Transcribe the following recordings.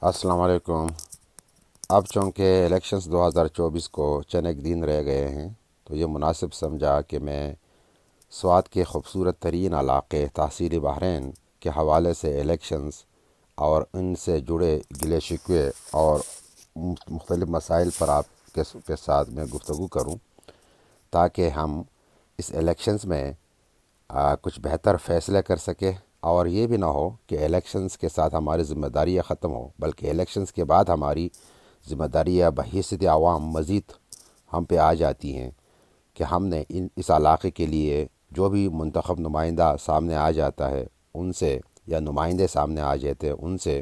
السلام علیکم۔ اب چونکہ الیکشنز 2024 کو چند ایک دن رہ گئے ہیں تو یہ مناسب سمجھا کہ میں سوات کے خوبصورت ترین علاقے تحصیل بحرین کے حوالے سے الیکشنز اور ان سے جڑے گلے شکوے اور مختلف مسائل پر آپ کے ساتھ میں گفتگو کروں تاکہ ہم اس الیکشنز میں کچھ بہتر فیصلے کر سکے، اور یہ بھی نہ ہو کہ الیکشنز کے ساتھ ہماری ذمہ داریاں ختم ہو، بلکہ الیکشنز کے بعد ہماری ذمہ داریاں بحیثیت عوام مزید ہم پہ آ جاتی ہیں کہ ہم نے اس علاقے کے لیے جو بھی منتخب نمائندہ سامنے آ جاتا ہے ان سے، یا نمائندے سامنے آ جاتے ہیں ان سے،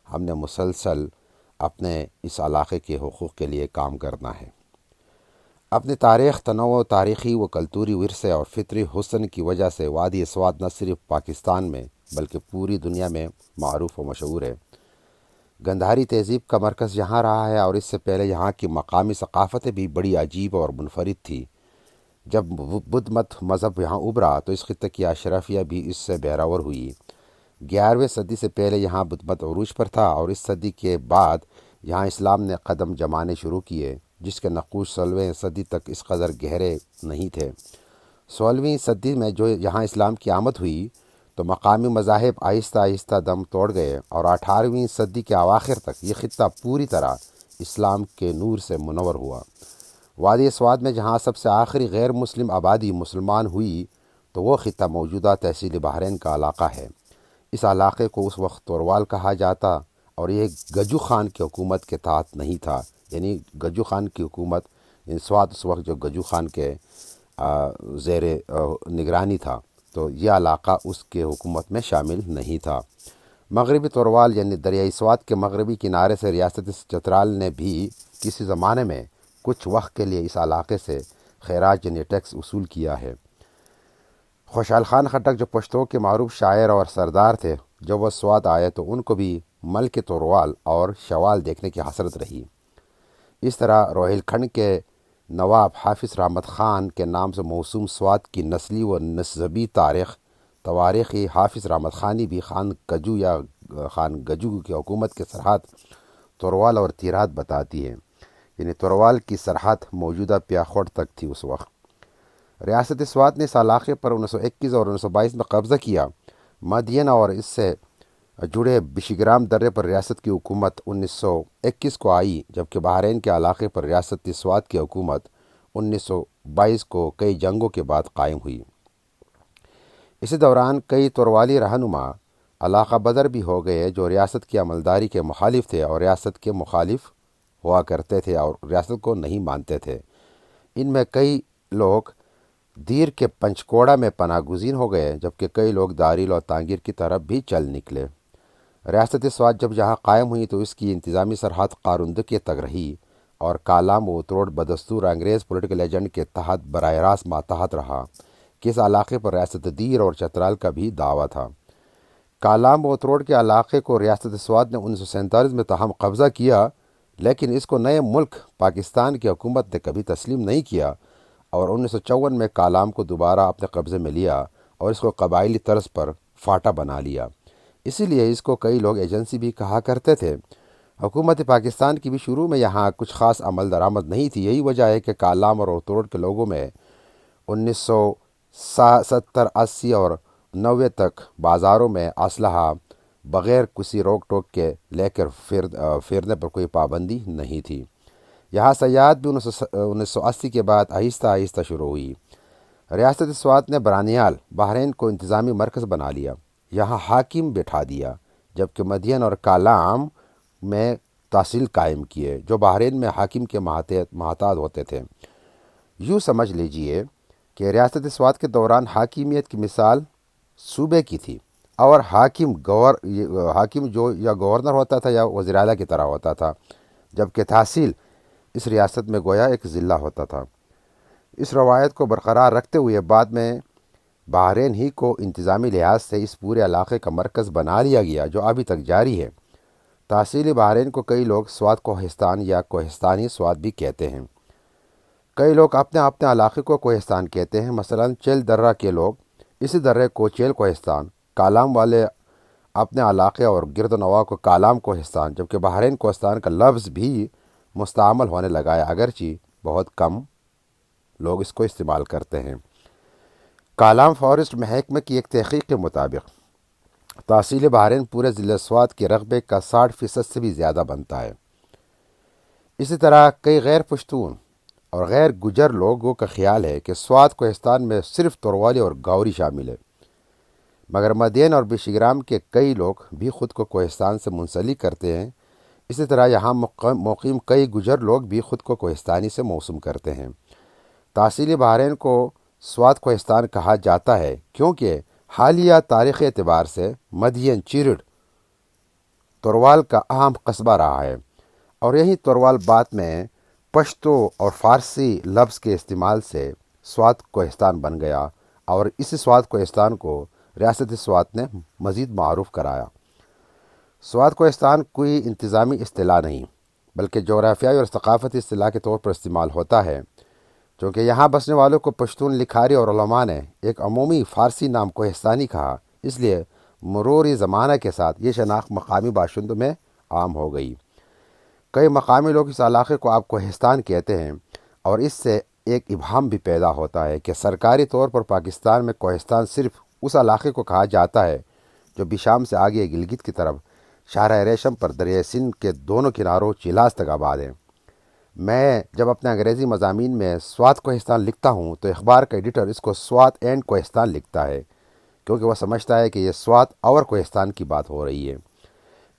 ہم نے مسلسل اپنے اس علاقے کے حقوق کے لیے کام کرنا ہے۔ اپنی تاریخ، تنوع، تاریخی و کلتوری ورثے اور فطری حسن کی وجہ سے وادی سوات نہ صرف پاکستان میں بلکہ پوری دنیا میں معروف و مشہور ہے۔ گندھاری تہذیب کا مرکز یہاں رہا ہے، اور اس سے پہلے یہاں کی مقامی ثقافتیں بھی بڑی عجیب اور منفرد تھی۔ جب بدھ مت مذہب یہاں ابھرا تو اس خطے کی اشرافیہ بھی اس سے بہرور ہوئی۔ 11ویں صدی سے پہلے یہاں بدھ مت عروج پر تھا، اور اس صدی کے بعد یہاں اسلام نے قدم جمانے شروع کیے، جس کے نقوش 16ویں صدی تک اس قدر گہرے نہیں تھے۔ 16ویں صدی میں جو یہاں اسلام کی آمد ہوئی تو مقامی مذاہب آہستہ آہستہ دم توڑ گئے، اور 18ویں صدی کے اواخر تک یہ خطہ پوری طرح اسلام کے نور سے منور ہوا۔ وادی سوات میں جہاں سب سے آخری غیر مسلم آبادی مسلمان ہوئی تو وہ خطہ موجودہ تحصیل بحرین کا علاقہ ہے۔ اس علاقے کو اس وقت توروال کہا جاتا، اور یہ گجو خان کی حکومت کے تحت نہیں تھا، یعنی گجو خان کی حکومت، سوات اس وقت جو گجو خان کے زیر نگرانی تھا، تو یہ علاقہ اس کے حکومت میں شامل نہیں تھا۔ مغربی توروال یعنی دریائے سوات کے مغربی کنارے سے ریاست چترال نے بھی کسی زمانے میں کچھ وقت کے لیے اس علاقے سے خراج یعنی ٹیکس وصول کیا ہے۔ خوشحال خان خٹک جو پشتو کے معروف شاعر اور سردار تھے، جب وہ سوات آئے تو ان کو بھی ملک توروال اور شوال دیکھنے کی حسرت رہی۔ اس طرح روہیل کھنڈ کے نواب حافظ رحمت خان کے نام سے موسوم سوات کی نسلی و نسبی تواریخی حافظ رحمت خانی بھی خان گجو یا خان گجو کی حکومت کے سرحد توروال اور تیرات بتاتی ہے، یعنی توروال کی سرحد موجودہ پیاخوٹ تک تھی اس وقت۔ ریاست سوات نے اس علاقے پر 1921 اور 1922 میں قبضہ کیا۔ مدینہ اور اس سے جڑے بشگرام درے پر ریاست کی حکومت 1921 کو آئی، جبکہ بحرین کے علاقے پر ریاست سوات کی حکومت 1922 کو کئی جنگوں کے بعد قائم ہوئی۔ اسی دوران کئی توروالی رہنما علاقہ بدر بھی ہو گئے جو ریاست کی عملداری کے مخالف تھے، اور ریاست کے مخالف ہوا کرتے تھے اور ریاست کو نہیں مانتے تھے۔ ان میں کئی لوگ دیر کے پنچکوڑا میں پناہ گزین ہو گئے، جبکہ کئی لوگ داریل اور تانگیر کی طرف بھی چل نکلے۔ ریاست سوات جب یہاں قائم ہوئی تو اس کی انتظامی سرحد قاروندکے تک رہی، اور کالام و اتروڑ بدستور انگریز پولیٹیکل ایجنٹ کے تحت براہ راست ماتحت رہا کہ اس علاقے پر ریاست دیر اور چترال کا بھی دعویٰ تھا۔ کالام و اتروڑ کے علاقے کو ریاست سوات نے 1947 میں تاہم قبضہ کیا، لیکن اس کو نئے ملک پاکستان کی حکومت نے کبھی تسلیم نہیں کیا، اور 1954 میں کالام کو دوبارہ اپنے قبضے میں لیا اور اس کو قبائلی طرز پر فاٹا بنا لیا۔ اسی لیے اس کو کئی لوگ ایجنسی بھی کہا کرتے تھے۔ حکومت پاکستان کی بھی شروع میں یہاں کچھ خاص عمل درآمد نہیں تھی۔ یہی وجہ ہے کہ کالام اور اتروڑ کے لوگوں میں 1970، 80 اور 90 تک بازاروں میں اسلحہ بغیر کسی روک ٹوک کے لے کر پھرنے پر کوئی پابندی نہیں تھی۔ یہاں سیاحت بھی 1980 کے بعد آہستہ آہستہ شروع ہوئی۔ ریاست سوات نے برانیال بحرین کو انتظامی مرکز بنا لیا، یہاں حاکم بٹھا دیا، جبکہ مدین اور کالام میں تحصیل قائم کیے جو بحرین میں حاکم کے محتاط ہوتے تھے۔ یوں سمجھ لیجئے کہ ریاست سوات کے دوران حاکمیت کی مثال صوبے کی تھی، اور حاکم جو یا گورنر ہوتا تھا یا وزیر اعلیٰ کی طرح ہوتا تھا، جبکہ تحصیل اس ریاست میں گویا ایک ضلع ہوتا تھا۔ اس روایت کو برقرار رکھتے ہوئے بعد میں بحرین ہی کو انتظامی لحاظ سے اس پورے علاقے کا مرکز بنا لیا گیا، جو ابھی تک جاری ہے۔ تحصیل بحرین کو کئی لوگ سوات کوہستان یا کوہستانی سوات بھی کہتے ہیں۔ کئی لوگ اپنے علاقے کو کوہستان کہتے ہیں، مثلا چیل درہ کے لوگ اسی درے کو چیل کوہستان، کالام والے اپنے علاقے اور گرد و نواح کو کالام کوہستان جبکہ بحرین کوہستان کا لفظ بھی مستعمل ہونے لگا ہے، اگرچہ بہت کم لوگ اس کو استعمال کرتے ہیں۔ کالام فارسٹ محکمہ کی ایک تحقیق کے مطابق تحصیل بحرین پورے ضلع سوات کے رقبے کا 60% سے بھی زیادہ بنتا ہے۔ اسی طرح کئی غیر پشتون اور غیر گجر لوگوں کا خیال ہے کہ سوات کوہستان میں صرف تروالی اور گاوری شامل ہے، مگر مدین اور بشگرام کے کئی لوگ بھی خود کو کوہستان سے منسلک کرتے ہیں۔ اسی طرح یہاں مقیم کئی گجر لوگ بھی خود کو کوہستانی سے موسوم کرتے ہیں۔ تحصیل بحرین کو سوات کوہستان کہا جاتا ہے کیونکہ حالیہ تاریخی اعتبار سے مدین چیرڑ تروال کا اہم قصبہ رہا ہے، اور یہی تروال بعد میں پشتو اور فارسی لفظ کے استعمال سے سوات کوہستان بن گیا، اور اسی سوات کوہستان کو ریاست سوات نے مزید معروف کرایا۔ سوات کوہستان کوئی انتظامی اصطلاح نہیں بلکہ جغرافیائی اور ثقافتی اصطلاح کے طور پر استعمال ہوتا ہے، چونکہ یہاں بسنے والوں کو پشتون لکھاری اور علماء نے ایک عمومی فارسی نام کوہستانی کہا، اس لیے مرور زمانہ کے ساتھ یہ شناخت مقامی باشندوں میں عام ہو گئی۔ کئی مقامی لوگ اس علاقے کو آپ کوہستان کہتے ہیں، اور اس سے ایک ابہام بھی پیدا ہوتا ہے کہ سرکاری طور پر پاکستان میں کوہستان صرف اس علاقے کو کہا جاتا ہے جو بشام سے آگے گلگت کی طرف شاہراہ ریشم پر دریائے سندھ کے دونوں کناروں چیلاس تک آباد ہے۔ میں جب اپنے انگریزی مضامین میں سوات کوہستان لکھتا ہوں تو اخبار کا ایڈیٹر اس کو سوات اینڈ کوہستان لکھتا ہے، کیونکہ وہ سمجھتا ہے کہ یہ سوات اور کوہستان کی بات ہو رہی ہے۔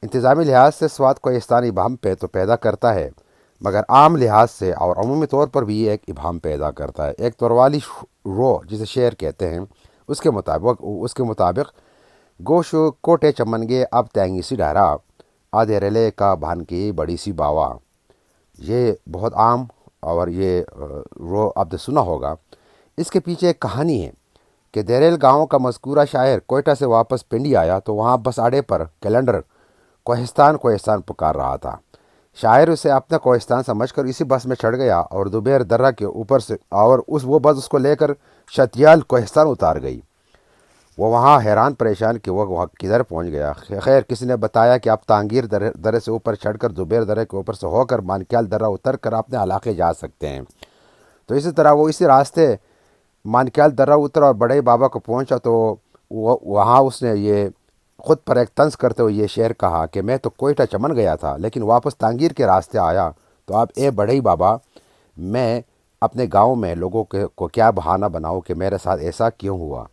انتظامی لحاظ سے سوات کوہستان ابہام پہ تو پیدا کرتا ہے، مگر عام لحاظ سے اور عمومی طور پر بھی یہ ایک ابہام پیدا کرتا ہے۔ ایک تروالی رو جسے شعر کہتے ہیں، اس کے مطابق گوشو کوٹے چمنگے اب تینگی سی ڈہرا آدھے رلے کا بھان کی بڑی سی باوا۔ یہ بہت عام اور یہ رو آپ نے سنا ہوگا۔ اس کے پیچھے ایک کہانی ہے کہ دیریل گاؤں کا مذکورہ شاعر کوئٹہ سے واپس پنڈی آیا تو وہاں بس اڈے پر کیلنڈر کوہستان کوہستان پکار رہا تھا۔ شاعر اسے اپنا کوہستان سمجھ کر اسی بس میں چڑھ گیا اور دوبیر درہ کے اوپر سے اور وہ بس اس کو لے کر شتیال کوہستان اتار گئی۔ وہ وہاں حیران پریشان کہ وہ وہاں کدھر پہنچ گیا۔ خیر کسی نے بتایا کہ آپ تانگیر درے سے اوپر چڑھ کر دوبیر درے کے اوپر سے ہو کر مانکیال درہ اتر کر اپنے علاقے جا سکتے ہیں۔ تو اسی طرح وہ اسی راستے مانکیال درہ اترا اور بڑے بابا کو پہنچا تو وہاں اس نے یہ خود پر ایک طنز کرتے ہوئے یہ شعر کہا کہ میں تو کوئٹہ چمن گیا تھا لیکن واپس تانگیر کے راستے آیا، تو آپ اے بڑے بابا میں اپنے گاؤں میں لوگوں کو کیا بہانہ بناؤں کہ میرے ساتھ ایسا کیوں ہوا۔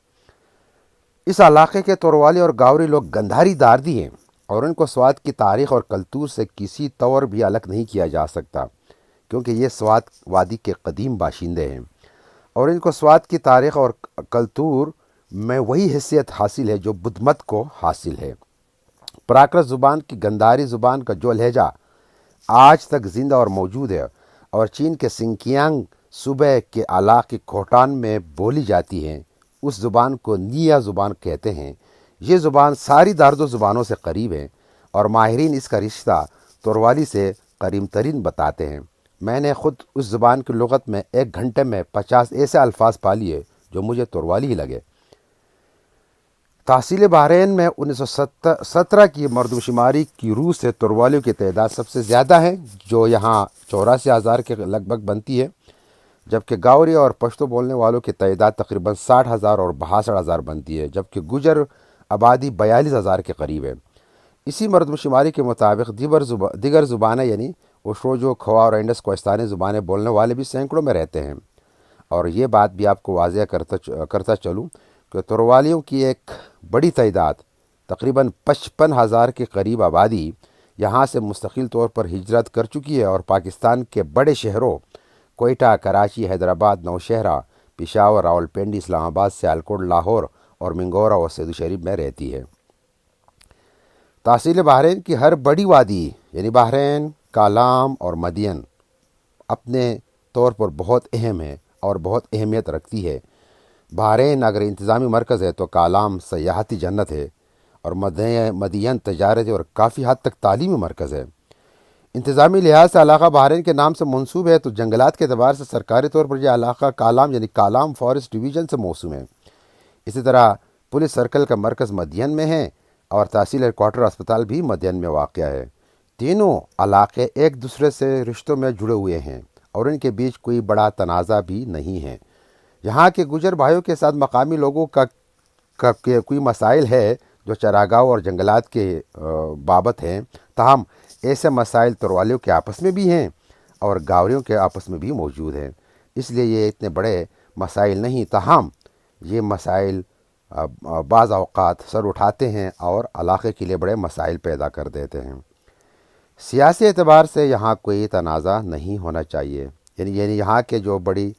اس علاقے کے تروالی اور گاوری لوگ گندھاری داردی ہیں، اور ان کو سوات کی تاریخ اور کلتور سے کسی طور بھی الگ نہیں کیا جا سکتا، کیونکہ یہ سوات وادی کے قدیم باشندے ہیں، اور ان کو سوات کی تاریخ اور کلتور میں وہی حیثیت حاصل ہے جو بدھ مت کو حاصل ہے۔ پراکرت زبان کی گندھاری زبان کا جو لہجہ آج تک زندہ اور موجود ہے اور چین کے سنکیانگ صوبے کے علاقے کھوٹان میں بولی جاتی ہے، اس زبان کو نیا زبان کہتے ہیں۔ یہ زبان ساری داردو زبانوں سے قریب ہے، اور ماہرین اس کا رشتہ تروالی سے قریب ترین بتاتے ہیں۔ میں نے خود اس زبان کی لغت میں 1 گھنٹے میں 50 ایسے الفاظ پا لیے جو مجھے تروالی ہی لگے۔ تحصیل بحرین میں 1917 کی مردم شماری کی روح سے تروالیوں کی تعداد سب سے زیادہ ہے، جو یہاں 84,000 کے لگ بھگ بنتی ہے، جبکہ گاوری اور پشتو بولنے والوں کی تعداد تقریباً 60,000 اور 62,000 بنتی ہے، جبکہ گجر آبادی 42,000 کے قریب ہے۔ اسی مردم شماری کے مطابق دیگر زبانیں یعنی اوشروجو، کھوا اور انڈس کوہستانی زبانیں بولنے والے بھی سینکڑوں میں رہتے ہیں۔ اور یہ بات بھی آپ کو واضح کرتا چلوں کہ تروالیوں کی ایک بڑی تعداد تقریباً 55,000 کے قریب آبادی یہاں سے مستقل طور پر ہجرت کر چکی ہے اور پاکستان کے بڑے شہروں کوئٹہ، کراچی، حیدرآباد، نوشہرہ، پشاور، راولپنڈی، اسلام آباد، سیالکوٹ، لاہور اور منگورا اور سیدو شریف میں رہتی ہے۔ تحصیل بحرین کی ہر بڑی وادی یعنی بحرین، کالام اور مدین اپنے طور پر بہت اہم ہے اور بہت اہمیت رکھتی ہے۔ بحرین اگر انتظامی مرکز ہے تو کالام سیاحتی جنت ہے، اور مدین تجارتی اور کافی حد تک تعلیمی مرکز ہے۔ انتظامی لحاظ سے علاقہ بحرین کے نام سے منسوب ہے، تو جنگلات کے اعتبار سے سرکاری طور پر یہ علاقہ کالام یعنی کالام فارسٹ ڈویژن سے موسوم ہے۔ اسی طرح پولیس سرکل کا مرکز مدین میں ہے، اور تحصیل ہیڈ کوارٹر اسپتال بھی مدین میں واقع ہے۔ تینوں علاقے ایک دوسرے سے رشتوں میں جڑے ہوئے ہیں اور ان کے بیچ کوئی بڑا تنازع بھی نہیں ہے۔ یہاں کے گجر بھائیوں کے ساتھ مقامی لوگوں کا کوئی مسائل ہے جو چراگاہوں اور جنگلات کے بابت ہیں، تاہم ایسے مسائل تروالیوں کے آپس میں بھی ہیں اور گاوریوں کے آپس میں بھی موجود ہیں، اس لیے یہ اتنے بڑے مسائل نہیں، تاہم یہ مسائل بعض اوقات سر اٹھاتے ہیں اور علاقے کے لیے بڑے مسائل پیدا کر دیتے ہیں۔ سیاسی اعتبار سے یہاں کوئی تنازع نہیں ہونا چاہیے، یعنی یہاں کے جو بڑی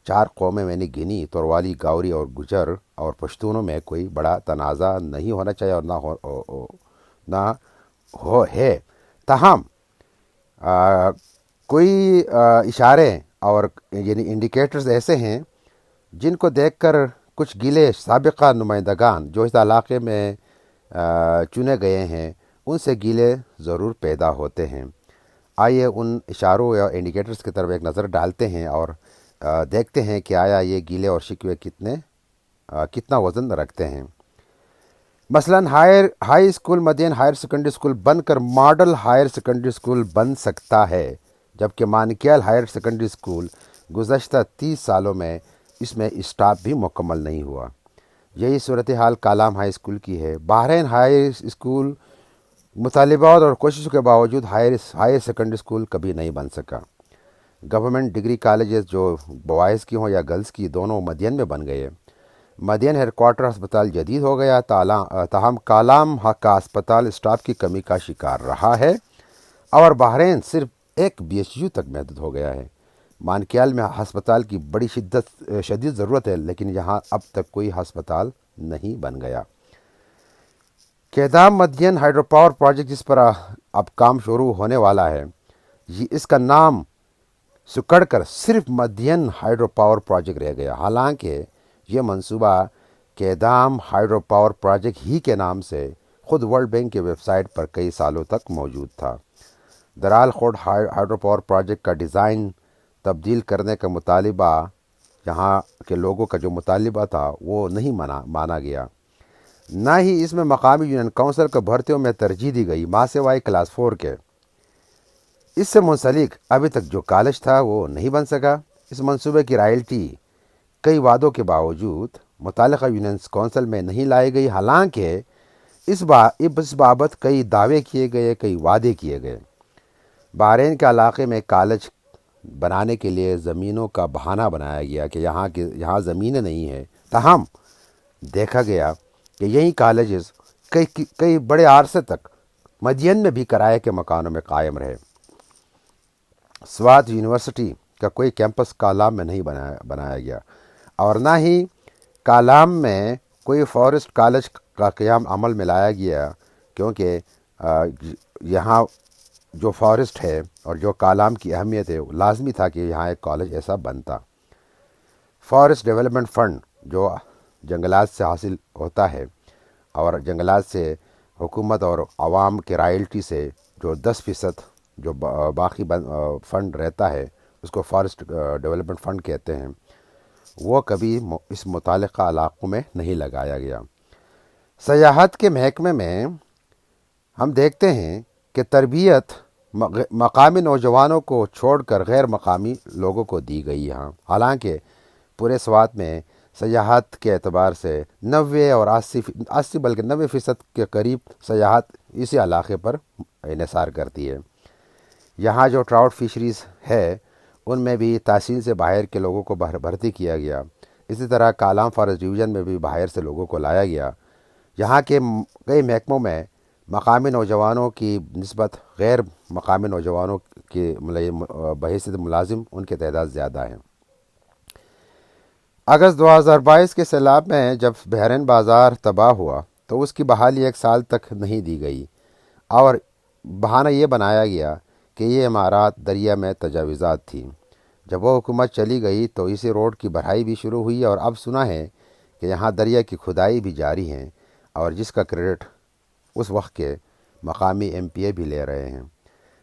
4 قومیں میں نے گنی، تروالی، گاوری اور گجر اور پشتونوں میں کوئی بڑا تنازع نہیں ہونا چاہیے اور نہ ہو ہے، تاہم کوئی اشارے اور یعنی انڈیکیٹرز ایسے ہیں جن کو دیکھ کر کچھ گلے سابقہ نمائندگان جو اس علاقے میں چنے گئے ہیں ان سے گلے ضرور پیدا ہوتے ہیں۔ آئیے ان اشاروں یا انڈیکیٹرز کی طرف ایک نظر ڈالتے ہیں اور دیکھتے ہیں کہ آیا یہ گیلے اور شکوے کتنا وزن رکھتے ہیں۔ مثلا ہائی اسکول مدین ہائر سیکنڈری اسکول بن کر ماڈل ہائر سیکنڈری اسکول بن سکتا ہے، جبکہ مانکیال ہائر سیکنڈری اسکول گزشتہ 30 سالوں میں اس میں اسٹاف بھی مکمل نہیں ہوا۔ یہی صورتحال کالام ہائی اسکول کی ہے۔ بحرین ہائی اسکول مطالبات اور کوششوں کے باوجود ہائر سیکنڈری اسکول کبھی نہیں بن سکا۔ گورنمنٹ ڈگری کالجز جو بوائز کی ہوں یا گرلز کی، دونوں مدین میں بن گئے۔ مدین ہیڈ کوارٹر اسپتال جدید ہو گیا، تاہم کالام کا اسپتال اسٹاف کی کمی کا شکار رہا ہے اور بحرین صرف ایک BHU تک محدود ہو گیا ہے۔ مانکیال میں ہسپتال کی بڑی شدید ضرورت ہے، لیکن یہاں اب تک کوئی ہسپتال نہیں بن گیا۔ کیدام مدین ہائیڈرو پاور پروجیکٹ جس پر اب کام شروع ہونے والا ہے، اس کا نام سکڑ کر صرف مدین ہائیڈرو پاور پروجیکٹ رہ گیا، حالانکہ یہ منصوبہ کیدام ہائیڈرو پاور پروجیکٹ ہی کے نام سے خود ورلڈ بینک کی ویب سائٹ پر کئی سالوں تک موجود تھا۔ درال خوڈ ہائیڈرو پاور پروجیکٹ کا ڈیزائن تبدیل کرنے کا مطالبہ، یہاں کے لوگوں کا جو مطالبہ تھا وہ نہیں مانا گیا، نہ ہی اس میں مقامی یونین کونسل کو بھرتیوں میں ترجیح دی گئی، ماں سوائے کلاس 4 کے۔ اس سے منسلک ابھی تک جو کالج تھا وہ نہیں بن سکا۔ اس منصوبے کی رائلٹی کئی وعدوں کے باوجود متعلقہ یونینز کونسل میں نہیں لائی گئی، حالانکہ اس بابت کئی دعوے کیے گئے، کئی وعدے کیے گئے۔ بحرین کے علاقے میں کالج بنانے کے لیے زمینوں کا بہانہ بنایا گیا کہ یہاں زمینیں نہیں ہیں، تاہم دیکھا گیا کہ یہی کالجز کئی بڑے عرصے تک مدین میں بھی کرائے کے مکانوں میں قائم رہے۔ سوات یونیورسٹی کا کوئی کیمپس کالام میں نہیں بنایا گیا اور نہ ہی کالام میں کوئی فارسٹ کالج کا قیام عمل میں لایا گیا، کیونکہ یہاں جو فارسٹ ہے اور جو کالام کی اہمیت ہے، لازمی تھا کہ یہاں ایک کالج ایسا بنتا۔ فارسٹ ڈیولپمنٹ فنڈ جو جنگلات سے حاصل ہوتا ہے اور جنگلات سے حکومت اور عوام کے رائلٹی سے جو 10% جو باقی فنڈ رہتا ہے اس کو فارسٹ ڈیولپمنٹ فنڈ کہتے ہیں، وہ کبھی اس متعلقہ علاقوں میں نہیں لگایا گیا۔ سیاحت کے محکمے میں ہم دیکھتے ہیں کہ تربیت مقامی نوجوانوں کو چھوڑ کر غیر مقامی لوگوں کو دی گئی یہاں، حالانکہ پورے سوات میں سیاحت کے اعتبار سے 90 اور 80 بلکہ 90% کے قریب سیاحت اسی علاقے پر انحصار کرتی ہے۔ یہاں جو ٹراؤٹ فشریز ہے ان میں بھی تحصیل سے باہر کے لوگوں کو بھرتی کیا گیا، اسی طرح کالام فارسٹ ڈویژن میں بھی باہر سے لوگوں کو لایا گیا۔ یہاں کے کئی محکموں میں مقامی نوجوانوں کی نسبت غیر مقامی نوجوانوں کی بحیثیت ملازم ان کی تعداد زیادہ ہے۔ اگست 2022 کے سیلاب میں جب بحرین بازار تباہ ہوا تو اس کی بحالی 1 سال تک نہیں دی گئی اور بہانہ یہ بنایا گیا کہ یہ عمارات دریا میں تجاوزات تھیں۔ جب وہ حکومت چلی گئی تو اسی روڈ کی بڑھائی بھی شروع ہوئی اور اب سنا ہے کہ یہاں دریا کی کھدائی بھی جاری ہے اور جس کا کریڈٹ اس وقت کے مقامی MPA بھی لے رہے ہیں۔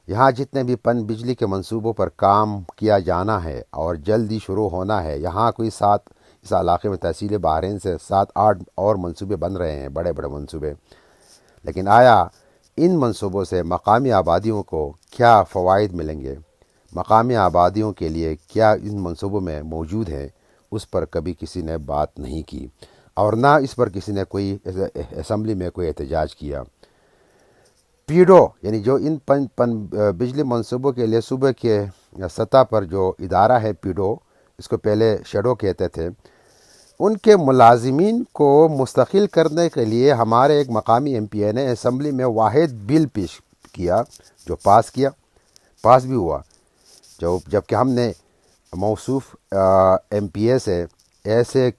یہاں جتنے بھی پن بجلی کے منصوبوں پر کام کیا جانا ہے اور جلدی شروع ہونا ہے، یہاں کوئی 7 اس علاقے میں تحصیل بحرین سے 7-8 اور منصوبے بن رہے ہیں، بڑے بڑے منصوبے۔ لیکن آیا ان منصوبوں سے مقامی آبادیوں کو کیا فوائد ملیں گے، مقامی آبادیوں کے لیے کیا ان منصوبوں میں موجود ہیں، اس پر کبھی کسی نے بات نہیں کی، اور نہ اس پر کسی نے کوئی اسمبلی میں کوئی احتجاج کیا۔ پیڈو یعنی جو ان بجلی منصوبوں کے لیے صوبے کے سطح پر جو ادارہ ہے پیڈو، اس کو پہلے شیڈو کہتے تھے، ان کے ملازمین کو مستقل کرنے کے لیے ہمارے ایک مقامی ایم پی اے نے اسمبلی میں واحد بل پیش کیا، جو پاس بھی ہوا، جبکہ ہم نے موصوف ایم پی اے سے ایسے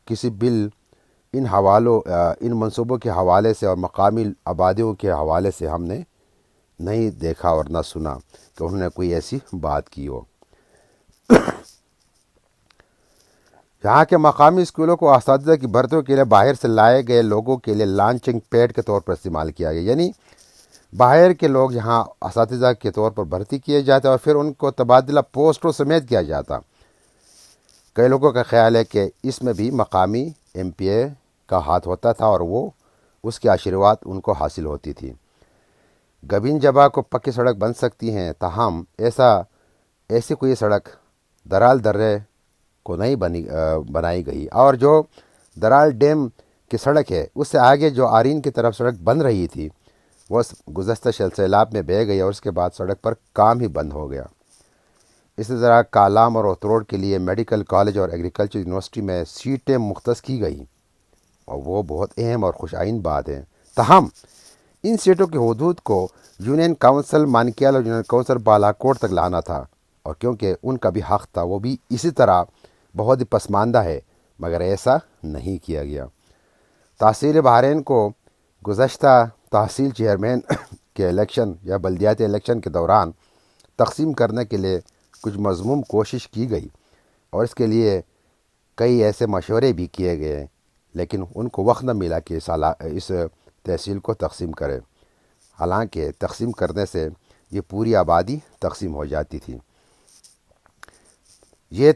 کسی بل ان منصوبوں کے حوالے سے اور مقامی آبادیوں کے حوالے سے ہم نے نہیں دیکھا اور نہ سنا کہ انہوں نے کوئی ایسی بات کی ہو۔ یہاں کے مقامی اسکولوں کو اساتذہ کی بھرتیوں کے لیے باہر سے لائے گئے لوگوں کے لیے لانچنگ پیڈ کے طور پر استعمال کیا گیا، یعنی باہر کے لوگ یہاں اساتذہ کے طور پر بھرتی کیے جاتے اور پھر ان کو تبادلہ پوسٹوں سمیت کیا جاتا۔ کئی لوگوں کا خیال ہے کہ اس میں بھی مقامی ایم پی اے کا ہاتھ ہوتا تھا اور وہ اس کے آشیرواد ان کو حاصل ہوتی تھی۔ گبین جبا کو پکی سڑک بن سکتی ہیں، تاہم ایسی کوئی سڑک درال درے کو نہیں بنائی گئی، اور جو درال ڈیم کی سڑک ہے اس سے آگے جو آرین کی طرف سڑک بن رہی تھی وہ گزشتہ سیلاب میں بہہ گئی اور اس کے بعد سڑک پر کام ہی بند ہو گیا۔ اسی طرح کالام اور اتروڑ کے لیے میڈیکل کالج اور ایگریکلچر یونیورسٹی میں سیٹیں مختص کی گئی، اور وہ بہت اہم اور خوش آئین بات ہے۔ تاہم ان سیٹوں کی حدود کو یونین کونسل مانکیال اور یونین کونسل بالاکوٹ تک لانا تھا، اور کیونکہ ان کا بھی حق تھا، وہ بھی اسی طرح بہت ہی پسماندہ ہے، مگر ایسا نہیں کیا گیا۔ تحصیل بحرین کو گزشتہ تحصیل چیئرمین کے الیکشن یا بلدیاتی الیکشن کے دوران تقسیم کرنے کے لیے کچھ مذموم کوشش کی گئی، اور اس کے لیے کئی ایسے مشورے بھی کیے گئے، لیکن ان کو وقت نہ ملا کہ اس تحصیل کو تقسیم کرے، حالانکہ تقسیم کرنے سے یہ پوری آبادی تقسیم ہو جاتی تھی۔ یہ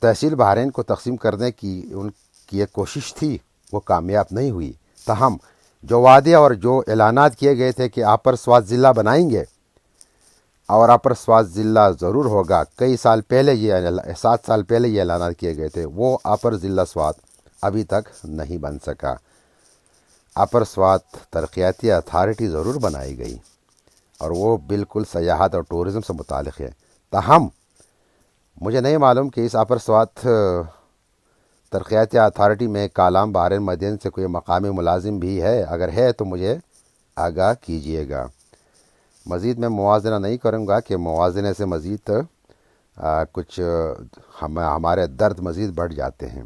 تحصیل بحرین کو تقسیم کرنے کی ان کی ایک کوشش تھی، وہ کامیاب نہیں ہوئی۔ تاہم جو وعدے اور جو اعلانات کیے گئے تھے کہ اپر سوات ضلع بنائیں گے اور اپر سوات ضلع ضرور ہوگا، 7 سال پہلے یہ اعلانات کیے گئے تھے، وہ اپر ضلع سوات ابھی تک نہیں بن سکا۔ اپر سوات ترقیاتی اتھارٹی ضرور بنائی گئی، اور وہ بالکل سیاحت اور ٹورزم سے متعلق ہے، تاہم مجھے نہیں معلوم کہ اس اپر سوات ترقیاتی اتھارٹی میں کالام بحرین مدین سے کوئی مقامی ملازم بھی ہے، اگر ہے تو مجھے آگاہ کیجیے گا۔ مزید میں موازنہ نہیں کروں گا کہ موازنے سے مزید کچھ ہمارے درد مزید بڑھ جاتے ہیں۔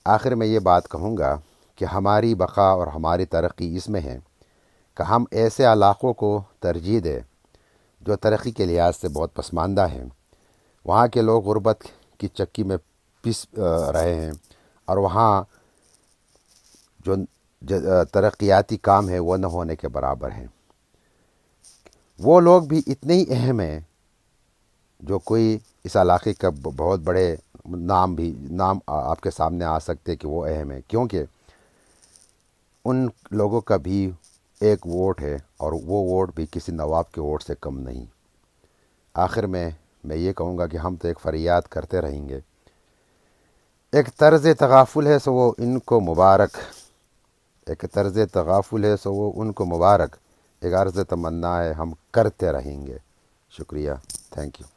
آخر میں یہ بات کہوں گا کہ ہماری بقا اور ہماری ترقی اس میں ہے کہ ہم ایسے علاقوں کو ترجیح دیں جو ترقی کے لحاظ سے بہت پسماندہ ہیں، وہاں کے لوگ غربت کی چکی میں پس رہے ہیں، اور وہاں جو ترقیاتی کام ہے وہ نہ ہونے کے برابر ہیں۔ وہ لوگ بھی اتنے ہی اہم ہیں جو کوئی اس علاقے کا بہت بڑے نام آپ کے سامنے آ سکتے کہ وہ اہم ہیں، کیونکہ ان لوگوں کا بھی ایک ووٹ ہے، اور وہ ووٹ بھی کسی نواب کے ووٹ سے کم نہیں۔ آخر میں یہ کہوں گا کہ ہم تو ایک فریاد کرتے رہیں گے، ایک طرز تغافل ہے سو وہ ان کو مبارک، ایک طرز تغافل ہے سو وہ ان کو مبارک، ایک عرض تمنا ہے ہم کرتے رہیں گے۔ شکریہ، تھینک یو۔